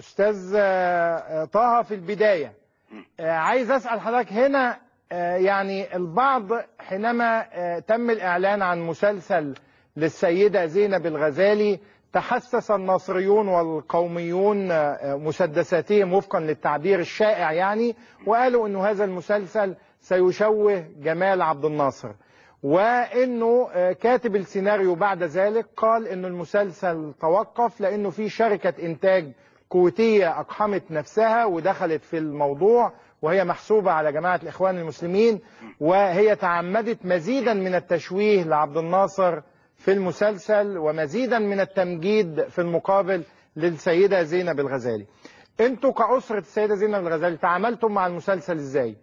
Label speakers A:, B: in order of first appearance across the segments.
A: أستاذ طه، في البداية عايز أسأل حضرتك هنا، يعني البعض حينما تم الإعلان عن مسلسل للسيدة زينب الغزالي تحسس الناصريون والقوميون مسدساتهم وفقا للتعبير الشائع يعني، وقالوا أنه هذا المسلسل سيشوه جمال عبد الناصر، وأنه كاتب السيناريو بعد ذلك قال أن المسلسل توقف لأنه في شركة إنتاج كويتية أقحمت نفسها ودخلت في الموضوع، وهي محسوبة على جماعة الإخوان المسلمين، وهي تعمدت مزيدا من التشويه لعبد الناصر في المسلسل ومزيدا من التمجيد في المقابل للسيدة زينب الغزالي. انتوا كأسرة السيدة زينب الغزالي تعاملتم مع المسلسل ازاي؟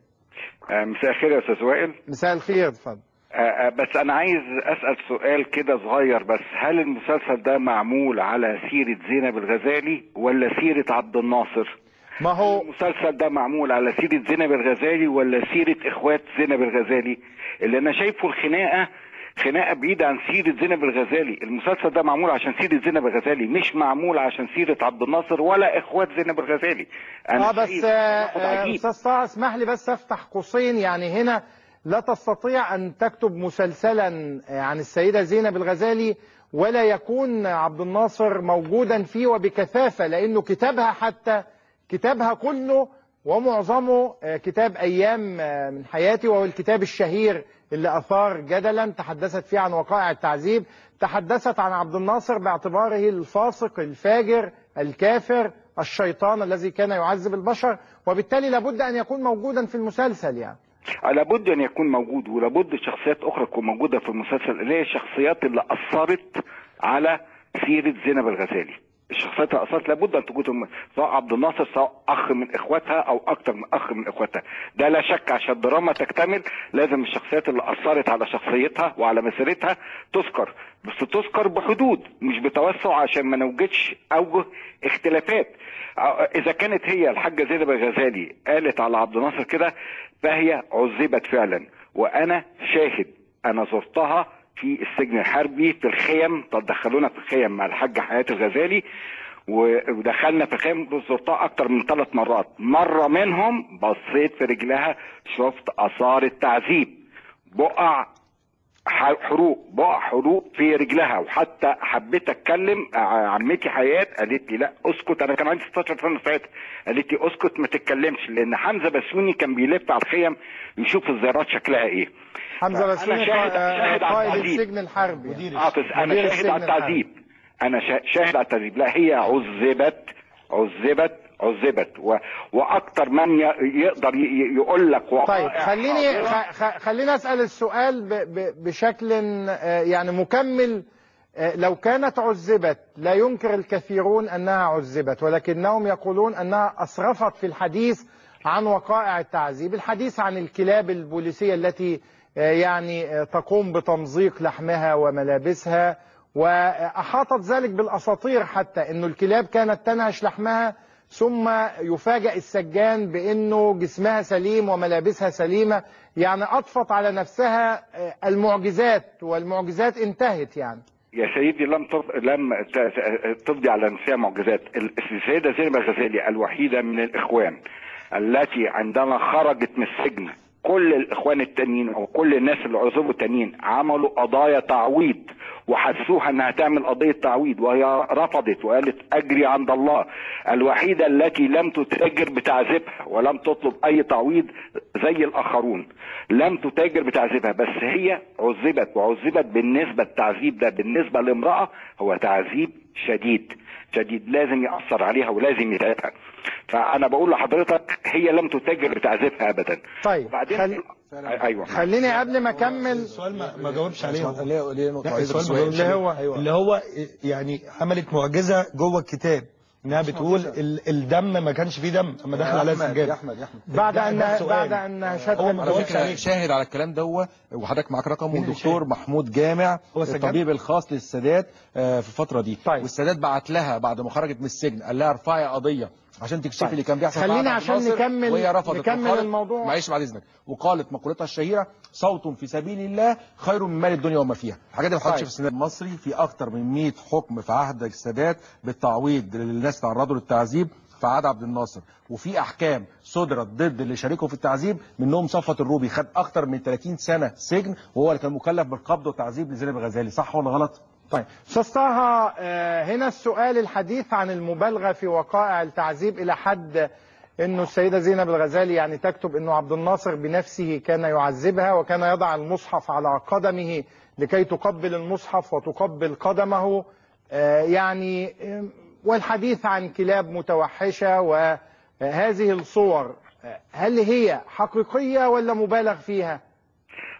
B: مساء الخير يا استاذ وائل.
A: مساء الخير، اتفضل.
B: بس انا عايز اسال سؤال كده صغير بس، هل المسلسل ده معمول على سيرة زينب الغزالي ولا سيرة عبد الناصر؟
A: ما هو
B: المسلسل ده معمول على سيرة زينب الغزالي ولا سيرة اخوات زينب الغزالي؟ اللي انا شايفه خناقه بعيده عن سيره زينب الغزالي. المسلسل ده معمول عشان سيره زينب الغزالي، مش معمول عشان سيره عبد الناصر ولا اخوات زينب الغزالي.
A: بس استاذ طه اسمح لي بس افتح قوسين، يعني هنا لا تستطيع ان تكتب مسلسلا عن السيده زينب الغزالي ولا يكون عبد الناصر موجودا فيه وبكثافه، لانه كتابها كله ومعظمه كتاب أيام من حياتي، وهو الكتاب الشهير اللي أثار جدلا تحدثت فيه عن وقائع التعذيب، تحدثت عن عبد الناصر باعتباره الفاسق الفاجر الكافر الشيطان الذي كان يعذب البشر، وبالتالي لابد أن يكون موجودا في المسلسل يعني.
B: لابد أن يكون موجود، ولابد شخصيات أخرى تكون موجودة في المسلسل، اللي هي الشخصيات اللي أثرت على سيرة زينب الغزالي. الشخصيات اللي أثرت لابد أن تكون، سواء عبد الناصر سواء أخ من إخواتها أو أكثر من أخ من إخواتها، ده لا شك. عشان الدراما تكتمل لازم الشخصيات اللي أثرت على شخصيتها وعلى مسيرتها تذكر، بس تذكر بحدود مش بتوسع عشان ما نوجدش أوجه اختلافات. إذا كانت هي الحاجة زينب الغزالي قالت على عبد الناصر كده فهي عذبت فعلا، وأنا شاهد، أنا زرتها في السجن الحربي في الخيم، دخلونا في الخيم مع الحاجة حياة الغزالي، ودخلنا في الخيم زرتها اكتر من 3 مرات. مرة منهم بصيت في رجلها شفت اثار التعذيب، بقع حروق في رجلها، وحتى حبيت اتكلم عمتي حياة قالت لي لا اسكت، انا كان عندي 16 سنة ساعتها، قالت لي اسكت ما تتكلمش، لان حمزة بسيوني كان بيلف على الخيم يشوف الزيارات شكلها ايه.
A: حمزة بسيوني قائد السجن الحربي.
B: انا شاهد على التعذيب، انا شاهد على التعذيب. لا هي عذبت واكتر من يقدر يقول لك.
A: طيب خليني اسال السؤال بشكل يعني مكمل. لو كانت عذبت لا ينكر الكثيرون انها عذبت، ولكنهم يقولون انها اسرفت في الحديث عن وقائع التعذيب، الحديث عن الكلاب البوليسية التي يعني تقوم بتمزيق لحمها وملابسها، وأحاطت ذلك بالأساطير حتى أنه الكلاب كانت تنهش لحمها ثم يفاجأ السجان بأنه جسمها سليم وملابسها سليمة، يعني أضفت على نفسها المعجزات، والمعجزات انتهت يعني.
B: يا سيدي لم تفضي على نفسها معجزات. السيدة زينب الغزالي الوحيدة من الإخوان التي عندما خرجت من السجن كل الإخوان التانيين أو كل الناس اللي عذبوا التانيين عملوا قضايا تعويض وحسوها انها تعمل قضية تعويض، وهي رفضت وقالت اجري عند الله. الوحيدة التي لم تتاجر بتعذيبها ولم تطلب اي تعويض زي الاخرون، لم تتاجر بتعذيبها، بس هي عذبت، وعذبت بالنسبة التعذيب ده بالنسبة لامرأة هو تعذيب شديد لازم يأثر عليها ولازم يتعبها. فانا بقول لحضرتك هي لم تتاجر بتعذيبها ابدا.
A: طيب
B: ايوه
A: خليني قبل ما اكمل
C: السؤال ما جاوبش عليه.
A: اللي
C: هو يعني عملت معجزه جوه الكتاب انها بتقول الدم ما كانش فيه دم اما دخل عليها السجاد.
A: يا احمد بعد ان
D: شاهد على الكلام ده، وحضرتك معاك رقمه الدكتور محمود جامع الطبيب الخاص للسادات في الفتره دي.
A: طيب.
D: والسادات بعت لها بعد ما خرجت من السجن قال لها ارفعي قضيه عشان تكشفي
A: طيب.
D: اللي كان بيحصل.
A: خلينا عشان نكمل
D: وهي رفضت
A: الموضوع.
D: معلش بعد اذنك. وقالت مقولتها الشهيره صوت في سبيل الله خير من مال الدنيا وما فيها. الحاجات دي ما حصلتش في السنة المصري. في اكتر من 100 حكم في عهد السادات بالتعويض للناس تعرضوا للتعذيب في عهد عبد الناصر، وفي احكام صدرت ضد اللي شاركوا في التعذيب، منهم صفوت الروبي خد اكتر من 30 سنه سجن، وهو اللي كان مكلف بالقبض والتعذيب لزينب الغزالي. صح ولا غلط؟
A: طيب استاذ طه، هنا السؤال الحديث عن المبالغه في وقائع التعذيب الى حد انه السيده زينب الغزالي يعني تكتب انه عبد الناصر بنفسه كان يعذبها، وكان يضع المصحف على قدمه لكي تقبل المصحف وتقبل قدمه، يعني والحديث عن كلاب متوحشه، وهذه الصور هل هي حقيقيه ولا مبالغ فيها؟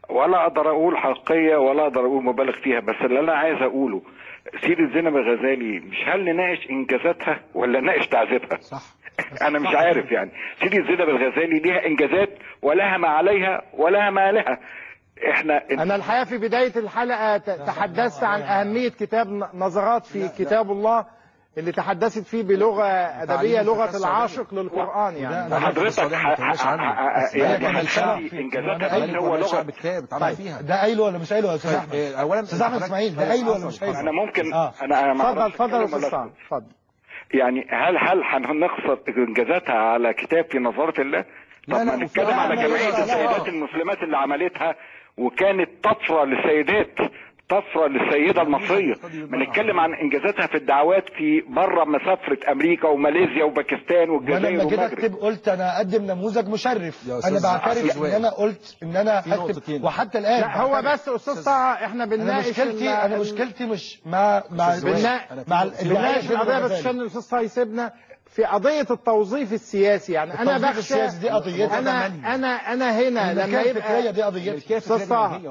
B: ولا اقدر اقول حقيقيه ولا اقدر اقول مبالغ فيها، بس اللي انا عايز اقوله سيرة زينب الغزالي مش هل نناقش انجازاتها ولا نناقش تعذيبها؟
D: صح.
B: انا مش عارف يعني. سيرة زينب الغزالي ليها انجازات ولها ما عليها ولها ما لها.
A: انا الحقيقه في بدايه الحلقه تحدثت عن اهميه كتاب نظرات في كتاب الله اللي تحدثت فيه بلغه ادبيه، لغه العاشق للقران. يعني
B: حضرتك انجازاتها هو لغه
C: اتعمل فيها. ده قايله ولا مش قايله يا استاذ احمد؟ اولا استاذ احمد اسماعيل، ده قايله ولا مش قايله؟
B: انا ممكن
A: اتفضل يا استاذ صالح اتفضل.
B: يعني هل هنقصر انجازاتها على كتاب في نظاره الله؟
D: لا لا،
B: نتكلم على جمعيه السيدات المسلمات اللي عملتها وكانت طفره للسيده المصريه. بنتكلم عن انجازاتها في الدعوات في بره مسافه امريكا وماليزيا وباكستان والجزائر.
C: وانا لما جيت اكتب قلت انا اقدم نموذج مشرف، انا بعترف ان انا قلت ان انا اكتب، وحتى الان
A: لا هو بس استاذ طه احنا بنناقش
C: انا مشكلتي مش مع
A: بنناقش القضيه، بس عشان الاستاذ طه يسيبنا في قضيه التوظيف السياسي. يعني انا بخشى
C: دي قضيتي،
A: انا هنا لما يبقى
C: دي قضيتي
A: استاذ طه،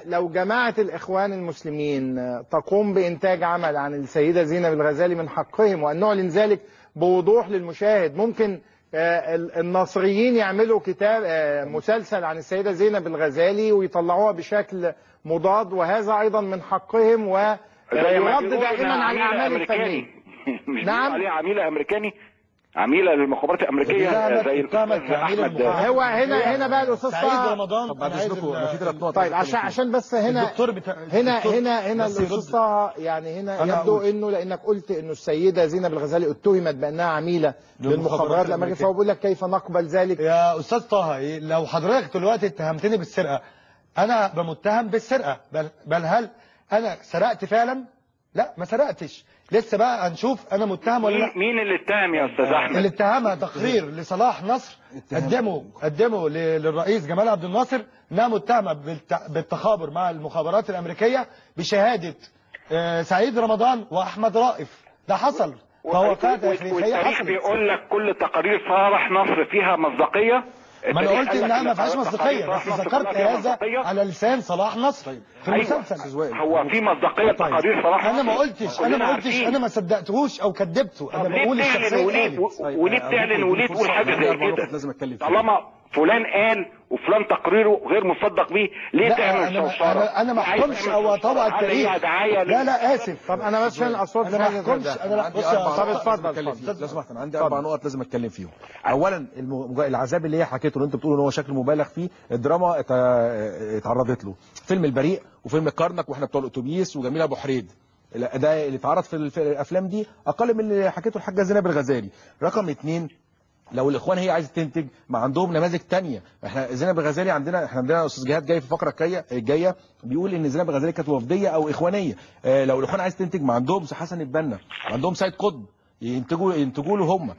A: لو جماعه الاخوان المسلمين تقوم بانتاج عمل عن السيده زينب الغزالي من حقهم وان نعلن ذلك بوضوح للمشاهد. ممكن الناصريين يعملوا كتاب مسلسل عن السيده زينب الغزالي ويطلعوها بشكل مضاد، وهذا ايضا من حقهم، ويرد دائما على الاعمال الفنيه.
B: مش نعم عليه عميله امريكاني، عميله للمخابرات الامريكيه زي احمد.
A: هو هنا بقى الاستاذ
C: سعيد رمضان.
D: طب بعد اذنكم في 3 نقط.
A: طيب عشان بس هنا هنا الاستاذ طه، يعني هنا يبدو انه لانك قلت انه السيده زينب الغزالي اتهمت بانها عميله للمخابرات الامريكيه، فهو بيقول لك كيف نقبل ذلك؟
C: يا استاذ طه، لو حضرتك دلوقتي اتهمتني بالسرقه، انا بمتهم بالسرقه، بل هل انا سرقت فعلا؟ لا ما سرقتش، لسه بقى هنشوف انا متهم ولا لا.
B: مين اللي اتهم يا استاذ احمد؟
C: اللي اتهمها تقرير لصلاح نصر قدمه للرئيس جمال عبد الناصر انها متهمه بالتخابر مع المخابرات الامريكيه بشهاده سعيد رمضان واحمد رائف. ده حصل، فهو
B: والتاريخ بيقول لك كل تقارير صلاح نصر فيها مصداقيه.
C: ما انا قلت انها ما فيهاش مصداقيه، بس ذكرت هذا على لسان صلاح نصر في المسلسل.
B: هو في مصداقيه تقارير صلاح نصر.
C: انا ما قلتش انا ما صدقتهوش او كذبته، انا بقول الشخصيه.
B: وليه بتعلن وليه تقول حاجه زي كده؟ طالما فلان قال وفلان تقريره غير مصدق بيه، ليه تعمل شوشره؟
C: انا ما احكمش او اطبق التاريخ. لا اسف.
A: طب انا بس عشان الاصوات
C: انا ما احكمش.
A: طب اتفضل.
D: لو سمحت، انا عندي 4 نقط لازم اتكلم فيهم. اولا العذاب اللي هي حكيته اللي انت بتقول ان هو شكل مبالغ فيه، الدراما اتعرضت له، فيلم البريء وفيلم الكرنك واحنا بتوع الاتوبيس وجميله ابو حريد، ده اللي اتعرض في الافلام دي اقل من اللي حكيته الحاجه زينب الغزالي. رقم 2، لو الاخوان هي عايزه تنتج، ما عندهم نماذج تانية. احنا زينب الغزالي احنا عندنا استاذ جهاد جاي في الفقره الجايه بيقول ان زينب الغزالي كانت وفديه او اخوانيه. لو الاخوان عايز تنتج، ما عندهم حسن البنا، عندهم سيد قطب، ينتجوا له هم.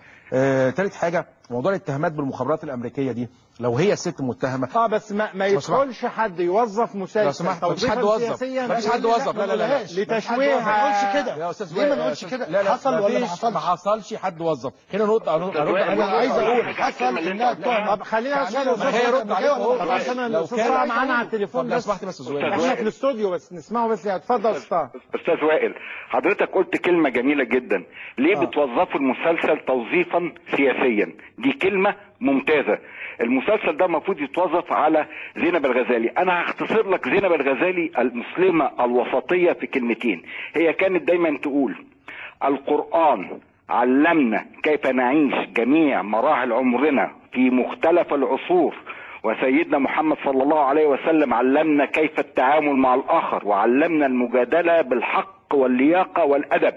D: ثالث حاجه، موضوع الاتهامات بالمخابرات الامريكيه دي، لو هي الست متهمه
A: بس ما يدخلش حد يوظف مسلسل
D: توظيفا سياسيا. مفيش حد وظف. لا
A: لتشويه.
C: ما نقولش كده يا استاذ. ليه ما نقولش كده؟ حصل ولا ما حصلش؟
D: ما حصلش حد وظف. هنا نقطه
C: انا عايز اقول حصل انها تهم.
A: طب خلينا
D: يرد عليه.
A: طب عشان الاستاذ معانا على التليفون.
D: لو سمحت بس
A: احنا في الاستوديو بس نسمعه بس. اتفضل
B: استاذ وائل، حضرتك قلت كلمه جميله جدا. ليه بتوظفوا المسلسل توظيفا سياسيا؟ دي كلمه ممتازه. المسلسل ده المفروض يتوظف على زينب الغزالي. انا هختصر لك زينب الغزالي المسلمه الوسطيه في كلمتين. هي كانت دايما تقول القرآن علمنا كيف نعيش جميع مراحل عمرنا في مختلف العصور، وسيدنا محمد صلى الله عليه وسلم علمنا كيف التعامل مع الآخر، وعلمنا المجادلة بالحق واللياقة والأدب.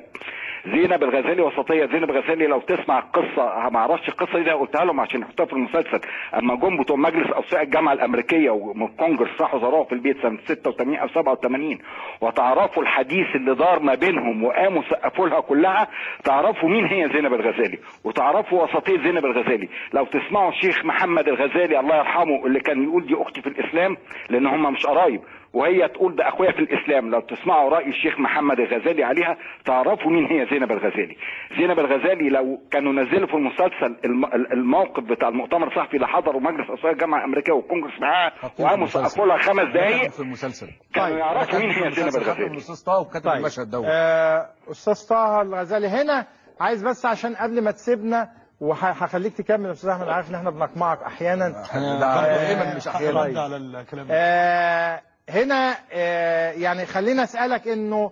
B: زينب الغزالي وسطيه. زينب الغزالي لو تسمع القصه، ما اعرفش القصه دي قلتها لهم عشان يحطوها في المسلسل، اما جم بتوع مجلس اوساء الجامعه الامريكيه ومن الكونجرس راحوا زاروها في البيت سنه 86 او 87 وتعرفوا الحديث اللي دار ما بينهم وقاموا سقفوا لها كلها، تعرفوا مين هي زينب الغزالي وتعرفوا وسطيه زينب الغزالي. لو تسمعوا الشيخ محمد الغزالي الله يرحمه اللي كان يقول دي اختي في الاسلام لان هم مش قرايب، وهي تقول ده اخويا في الاسلام، لو تسمعوا راي الشيخ محمد الغزالي عليها تعرفوا مين هي زينب الغزالي. زينب الغزالي لو كانوا نزلوا في المسلسل الموقف بتاع المؤتمر الصحفي اللي حضروا مجلس اوساء الجامعه الامريكيه والكونجرس معاها وقاموا سقفوا لها 5 دقائق
D: في المسلسل
B: كانوا يعرفوا مين هي زينب الغزالي.
D: الاستاذ طه وكتب المشهد دوت.
A: استاذ طه الغزالي هنا عايز بس عشان قبل ما تسيبنا وهخليك تكمل يا استاذ احمد، عارف ان احنا بنقمعك احيانا.
D: دايما مش احيانا.
C: رد على الكلام
A: هنا يعني خلينا اسالك انه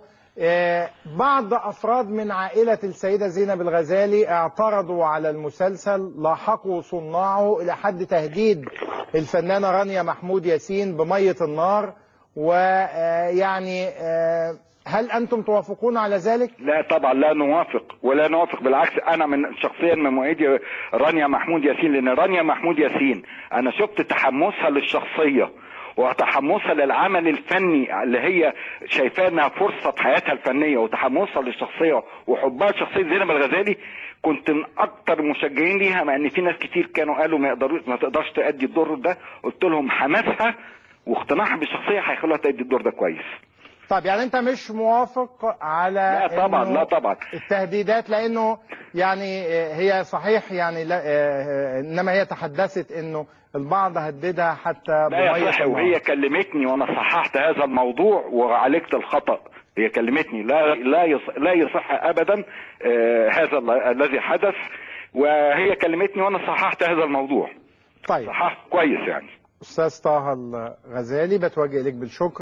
A: بعض افراد من عائله السيده زينب الغزالي اعترضوا على المسلسل، لاحقوا صناعه الى حد تهديد الفنانه رانيا محمود ياسين بميه النار، ويعني هل انتم توافقون على ذلك؟
B: لا طبعا لا نوافق ولا نوافق، بالعكس انا شخصيا من مؤيدي رانيا محمود ياسين، لان رانيا محمود ياسين انا شفت تحمسها للشخصيه وتحمسها للعمل الفني اللي هي شايفاه انها فرصه في حياتها الفنيه، وتحمسها للشخصيه وحبها لشخصيه زينب الغزالي. كنت من اكتر المشجعين ليها، مع ان في ناس كتير كانوا قالوا ما تقدرش تأدي الدور ده، قلت لهم حماسها واقتناعها بالشخصيه هيخلوها تأدي الدور ده كويس.
A: طب يعني انت مش موافق على
B: لا طبعا لا طبعا
A: التهديدات، لانه يعني هي صحيح يعني لا انما هي تحدثت انه البعض هددها حتى
B: لا صح، وهي كلمتني وانا صححت هذا الموضوع وعالجت الخطأ. هي كلمتني لا يصح ابدا هذا الذي حدث، وهي كلمتني وانا صححت هذا الموضوع.
A: طيب
B: صححت كويس يعني.
A: استاذ طه الغزالي بتوجه اليك بالشكر.